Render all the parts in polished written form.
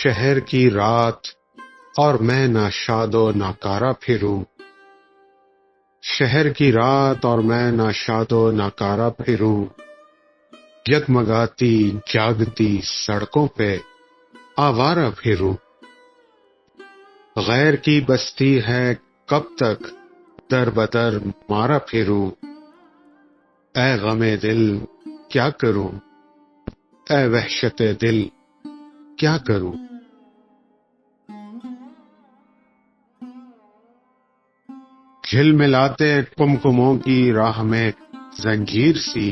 شہر کی رات اور میں ناشاد و ناکارہ پھروں، شہر کی رات اور میں ناشاد و ناکارہ پھروں، جگمگاتی جاگتی سڑکوں پہ آوارہ پھروں۔ غیر کی بستی ہے کب تک در بدر مارا پھروں، اے غم دل کیا کروں، اے وحشت دل کیا کروں۔ جھل ملاتے کمکموں کی راہ میں زنجیر سی،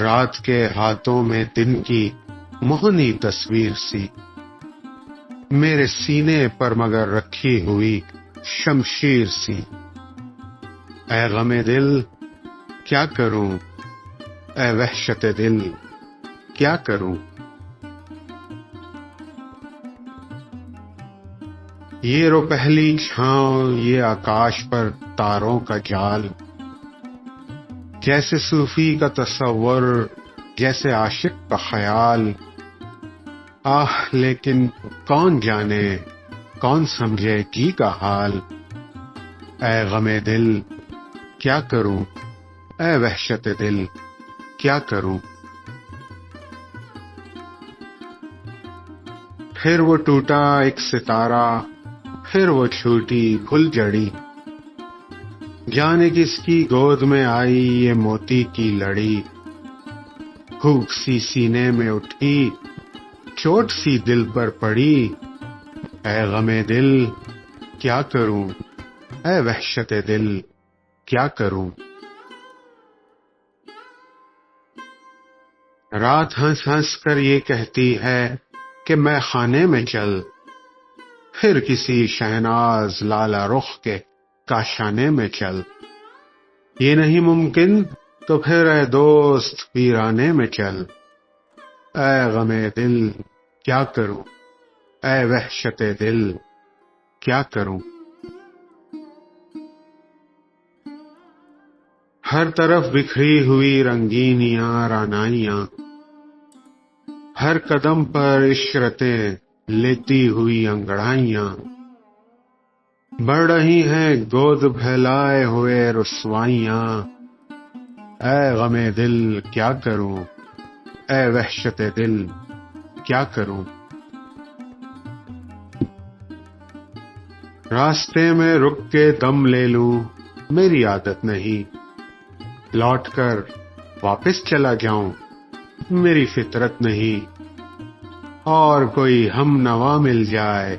رات کے ہاتھوں میں دن کی موہنی تصویر سی، میرے سینے پر مگر رکھی ہوئی شمشیر سی، اے غم دل کیا کروں، اے وحشت دل کیا کروں۔ یہ رو پہلی چھاؤں، یہ آکاش پر تاروں کا جال، جیسے صوفی کا تصور، جیسے عاشق کا خیال، آہ لیکن کون جانے کون سمجھے جی کا حال، اے غم دل کیا کروں، اے وحشت دل کیا کروں۔ پھر وہ ٹوٹا ایک ستارہ، پھر وہ چھوٹی پھول جڑی، جانے کس کی گود میں آئی یہ موتی کی لڑی، پھوک سی سینے میں اٹھی، چوٹ سی دل پر پڑی، اے غم دل کیا کروں، اے وحشت دل کیا کروں۔ رات ہنس ہنس کر یہ کہتی ہے کہ میں خانے میں چل، پھر کسی شہناز لالا رخ کے کاشانے میں چل، یہ نہیں ممکن تو پھر اے دوست ویرانے میں چل، اے غم دل کیا کروں، اے وحشت دل کیا کروں۔ ہر طرف بکھری ہوئی رنگینیاں رعنائیاں، ہر قدم پر عشرتیں لیتی ہوئی انگڑائیاں، بڑھ رہی ہیں گود پھیلائے ہوئے رسوائیاں، اے غم دل کیا کروں، اے وحشت دل کیا کروں۔ راستے میں رک کے دم لے لوں میری عادت نہیں، لوٹ کر واپس چلا جاؤں میری فطرت نہیں، اور کوئی ہم نوا مل جائے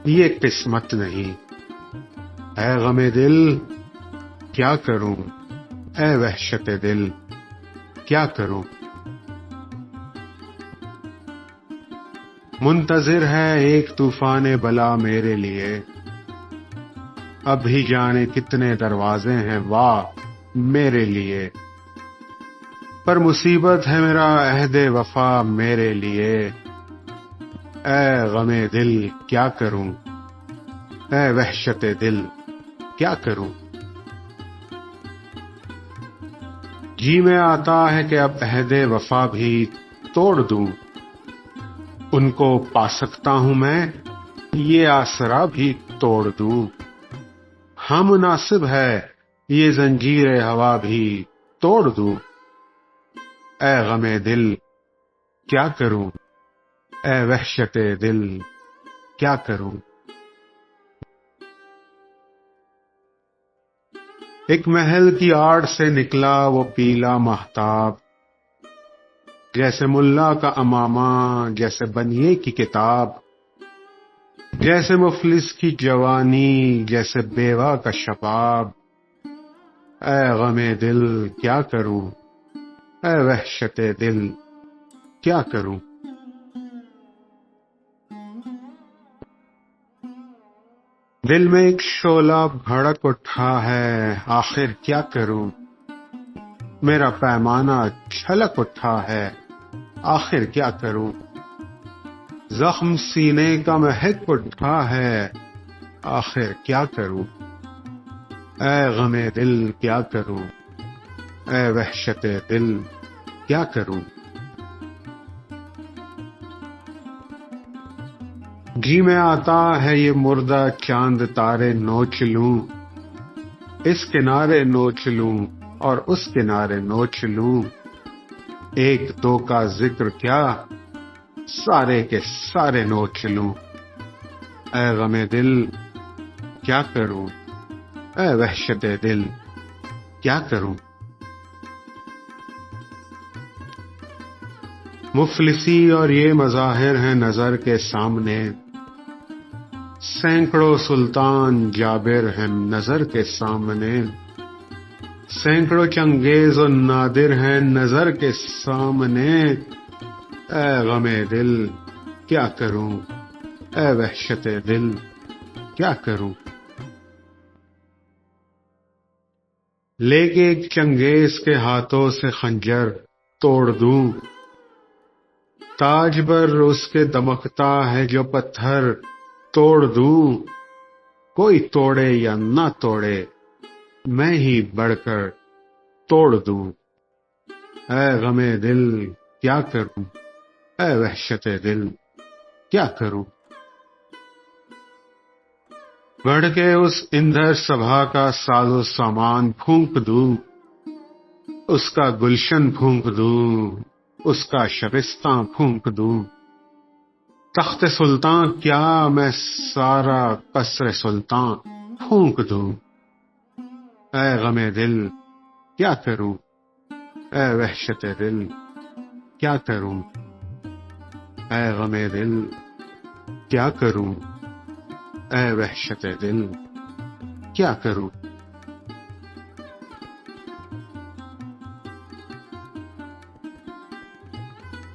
یہ قسمت نہیں، اے غم دل کیا کروں، اے وحشت دل کیا کروں۔ منتظر ہے ایک طوفان بلا میرے لیے، اب بھی جانے کتنے دروازے ہیں واہ میرے لیے، پر مصیبت ہے میرا عہد وفا میرے لیے، اے غم دل کیا کروں، اے وحشت دل کیا کروں۔ جی میں آتا ہے کہ اب عہد وفا بھی توڑ دوں، ان کو پا سکتا ہوں میں یہ آسرا بھی توڑ دوں، ہاں مناسب ہے یہ زنجیر ہوا بھی توڑ دوں، اے غم دل کیا کروں، اے وحشت دل کیا کروں۔ ایک محل کی آڑ سے نکلا وہ پیلا ماہتاب، جیسے ملا کا امامہ جیسے بنیے کی کتاب، جیسے مفلس کی جوانی جیسے بیوہ کا شباب، اے غم دل کیا کروں، اے وحشت دل کیا کروں۔ دل میں ایک شعلہ بھڑک اٹھا ہے آخر کیا کروں، میرا پیمانہ چھلک اٹھا ہے آخر کیا کروں، زخم سینے کا مہک اٹھا ہے آخر کیا کروں، اے غم دل کیا کروں، اے وحشت دل کیا کروں۔ جی میں آتا ہے یہ مردہ چاند تارے نوچ لوں، اس کنارے نوچ لوں اور اس کنارے نوچ لوں، ایک دو کا ذکر کیا سارے کے سارے نوچ لوں۔ اے غم دل کیا کروں، اے وحشت دل کیا کروں۔ مفلسی اور یہ مظاہر ہیں نظر کے سامنے، سینکڑوں سلطان جابر ہیں نظر کے سامنے، سینکڑوں چنگیز و نادر ہیں نظر کے سامنے۔ اے غم دل کیا کروں، اے وحشت دل کیا کروں۔ لے کے ایک چنگیز کے ہاتھوں سے خنجر توڑ دوں، تاج پر اس کے دمکتا ہے جو پتھر توڑ دوں، کوئی توڑے یا نہ توڑے میں ہی بڑھ کر توڑ دوں۔ اے غم دل کیا کروں، اے وحشت دل کیا کروں۔ بڑھ کے اس اندر سبھا کا ساز و سامان پھونک دوں، اس کا گلشن پھونک دوں، اس کا شبستان پھونک دوں۔ تخت سلطان کیا میں سارا قصر سلطان پھونک دوں۔ اے غم دل کیا کروں، اے وحشت دل کیا کروں۔ اے غم دل کیا کروں، اے وحشت دل کیا کروں۔